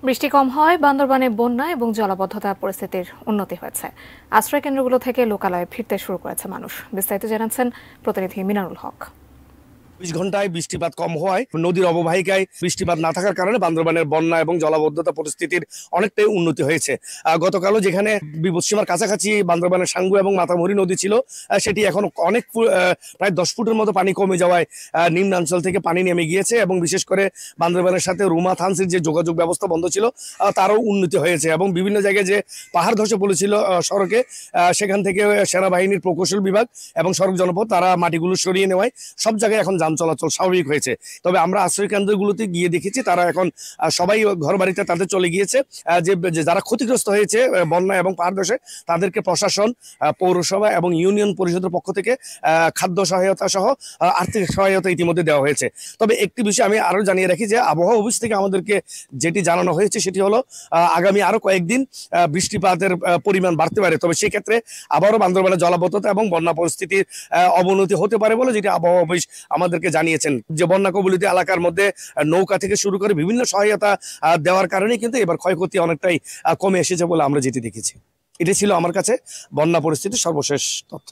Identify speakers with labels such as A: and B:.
A: বৃষ্টি কম হয় বান্দরবানে বন্যা এবং জলাবদ্ধতা পরিস্থিতির উন্নতি হয়েছে। আশ্রয় কেন্দ্রগুলো থেকে লোকালয়ে ফিরতে শুরু করেছে মানুষ। বিস্তারিত জানাচ্ছেন প্রতিনিধি মিনারুল হক।
B: ২৪ ঘন্টায় বৃষ্টিপাত কম হওয়ায় নদীর অববাহিকায় বৃষ্টিপাত না থাকার কারণে বান্দরবানের বন্যা এবং জলাবদ্ধতা পরিস্থিতির অনেকটাই উন্নতি হয়েছে। গতকালও যেখানে বিপদসীমার কাছাকাছি বান্দরবানের সাঙ্গু এবং মাতামুহুরী নদী ছিল, সেটি এখন অনেক প্রায় 10 ফুটের মতো পানি কমে যাওয়ায় নিম্নাঞ্চল থেকে পানি নেমে গিয়েছে এবং বিশেষ করে বান্দরবানের সাথে রুমা থানসির যে যোগাযোগ ব্যবস্থা বন্ধ ছিল তারও উন্নতি হয়েছে এবং বিভিন্ন জায়গায় যে পাহাড় ধসে পড়েছিল সড়কে, সেখান থেকে সেনাবাহিনীর প্রকৌশল বিভাগ এবং সড়ক জনপদ তারা মাটিগুলো সরিয়ে নেওয়ায় সব জায়গায় এখন চলাচল স্বাভাবিক হয়েছে। তবে আমরা আশ্রয় কেন্দ্রগুলোতে গিয়ে দেখেছি তারা এখন সবাই ঘর বাড়িতে তাদের চলে গিয়েছে। যে যারা ক্ষতিগ্রস্ত হয়েছে বন্যা এবং পাহাড় ধসে, তাদেরকে প্রশাসন, পৌরসভা এবং ইউনিয়ন পরিষদের পক্ষ থেকে খাদ্য সহায়তা সহ আর্থিক সহায়তা ইতিমধ্যে দেওয়া হয়েছে। তবে একটি বিষয় আমি আরো জানিয়ে রাখি যে আবহাওয়া অফিস থেকে আমাদেরকে যেটি জানানো হয়েছে সেটি হলো আগামী আরো কয়েকদিন বৃষ্টিপাতের পরিমাণ বাড়তে পারে। তবে সেক্ষেত্রে আবারও বান্দরবানের জলাবদ্ধতা এবং বন্যা পরিস্থিতির অবনতি হতে পারে বলে যেটি আবহাওয়া অফিস আমাদেরকে জানিয়েছেন। যে বন্যা কবলিত এলাকার মধ্যে নৌকা থেকে শুরু করে বিভিন্ন সহায়তা দেওয়ার কারণে কিন্তু এবার ক্ষয়ক্ষতি অনেকটাই কমে এসেছে বলে আমরা যেটি দেখেছি। এটি ছিল আমার কাছে বন্যা পরিস্থিতির সর্বশেষ তথ্য।